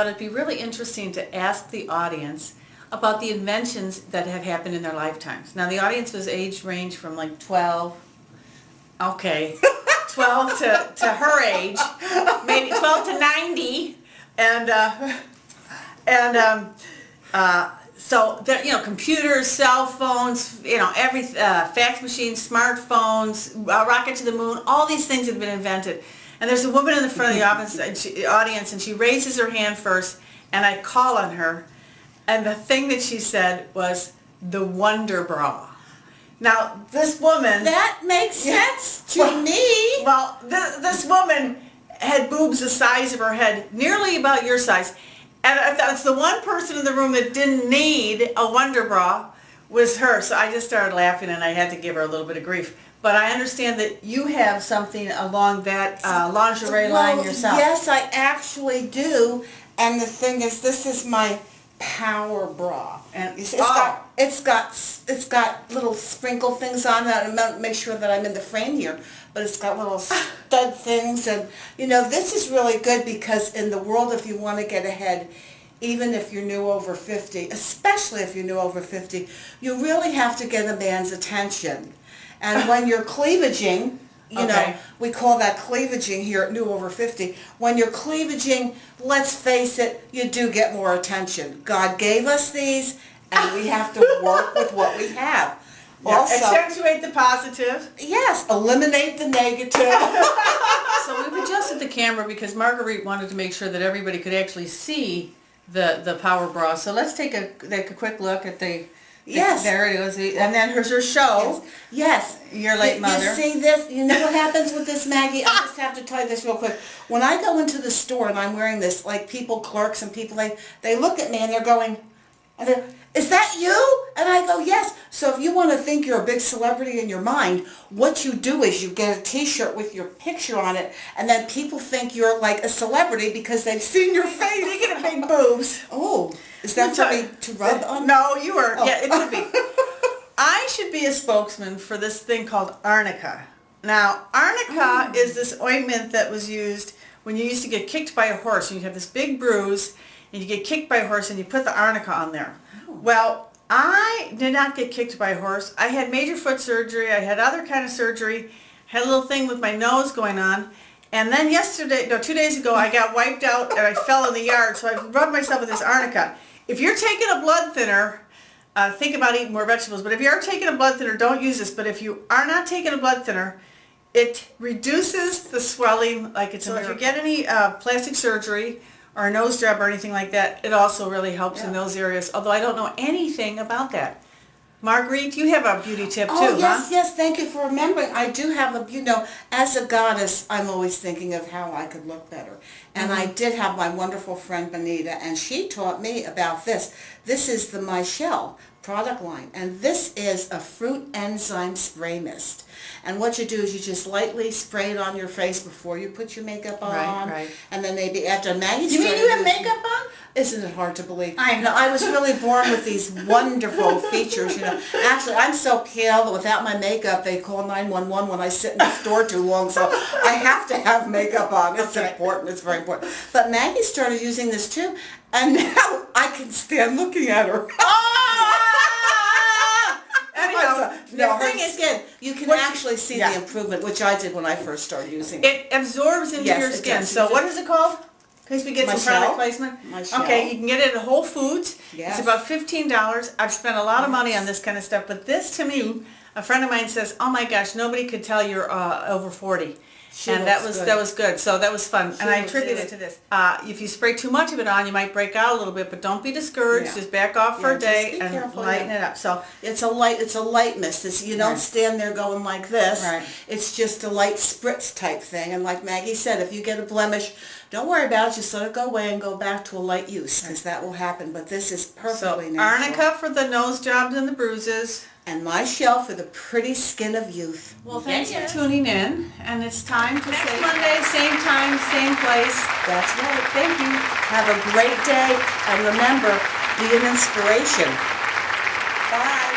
thought it'd be really interesting to ask the audience about the inventions that have happened in their lifetimes. Now, the audience was age range from like 12, 12 to her age, maybe 12 to 90, so there, computers, cell phones, fax machines, smartphones, rocket to the moon, all these things have been invented. And there's a woman in the front of the audience, and she raises her hand first, and I call on her, and the thing that she said was the Wonder Bra. Now, this woman... That makes sense to me. Well, this woman had boobs the size of her head, nearly about your size. And I thought it's the one person in the room that didn't need a Wonder Bra was her. So I just started laughing, and I had to give her a little bit of grief. But I understand that you have something along that lingerie line yourself. Yes, I actually do. And the thing is, this is my power bra, and it's got little sprinkle things on it. I'm make sure that I'm in the frame here, but it's got little stud things, and this is really good because in the world, if you want to get ahead, even if you're new over 50, especially if you're new over 50, you really have to get a man's attention. And when you're cleavaging, we call that cleavaging here at New Over 50. When you're cleavaging, let's face it, you do get more attention. God gave us these, and we have to work with what we have. Yeah, also, accentuate the positive. Yes, eliminate the negative. So we've adjusted the camera because Marguerite wanted to make sure that everybody could actually see the power bra. So let's take a quick look at the... Yes. There it is. And then here's her show. Yes. Your late mother. You see this? You know what happens with this, Maggie? I just have to tell you this real quick. When I go into the store and I'm wearing this, like clerks and people, they look at me and they're going, is that you? And I go, yes. So if you want to think you're a big celebrity in your mind, what you do is you get a t-shirt with your picture on it, and then people think you're like a celebrity because they've seen your face. You get big boobs. Oh. Is that for me to rub on? No, you are. Oh. Yeah, it could be. I should be a spokesman for this thing called arnica. Now, arnica is this ointment that was used when you used to get kicked by a horse. You have this big bruise, and you get kicked by a horse, and you put the arnica on there. Oh. Well, I did not get kicked by a horse. I had major foot surgery. I had other kind of surgery. Had a little thing with my nose going on. And then 2 days ago, I got wiped out, and I fell in the yard, so I rubbed myself with this arnica. If you're taking a blood thinner, think about eating more vegetables. But if you are taking a blood thinner, don't use this. But if you are not taking a blood thinner, it reduces the swelling like it's a miracle. If you get any plastic surgery or a nose job or anything like that, it also really helps in those areas. Although I don't know anything about that. Marguerite, you have a beauty tip too, yes, huh? Yes, thank you for remembering. I do have as a goddess, I'm always thinking of how I could look better. And I did have my wonderful friend Benita, and she taught me about this. This is the Michelle product line, and this is a fruit enzyme spray mist. And what you do is you just lightly spray it on your face before you put your makeup on. Right. And then maybe after Maggie's... You mean you have makeup on? Isn't it hard to believe? I know. I was really born with these wonderful features, Actually, I'm so pale that without my makeup, they call 911 when I sit in the store too long, so I have to have makeup on. It's important. It's very important. But Maggie started using this too, and now I can stand looking at her. Her skin. You can actually see the improvement, which I did when I first started using it. It absorbs into your skin. So what is it called? In case we get some product placement. Okay, you can get it at Whole Foods. Yes. It's about $15. I've spent a lot of money on this kind of stuff, but this to me, a friend of mine says, oh my gosh, nobody could tell you're over 40. And that was good. So that was fun. And I attribute it to this. If you spray too much of it on, you might break out a little bit, but don't be discouraged. Yeah. Just back off for a day and lighten it up. So it's a light mist. You don't stand there going like this. Right. It's just a light spritz type thing. And like Maggie said, if you get a blemish, don't worry about it. Just let it go away and go back to a light use, because that will happen. But this is perfectly natural. Arnica for the nose jobs and the bruises. And Michelle for the pretty skin of youth. Well, thanks for tuning in. And it's time to say Monday, same time, same place. That's right. Thank you. Have a great day. And remember, be an inspiration. Bye.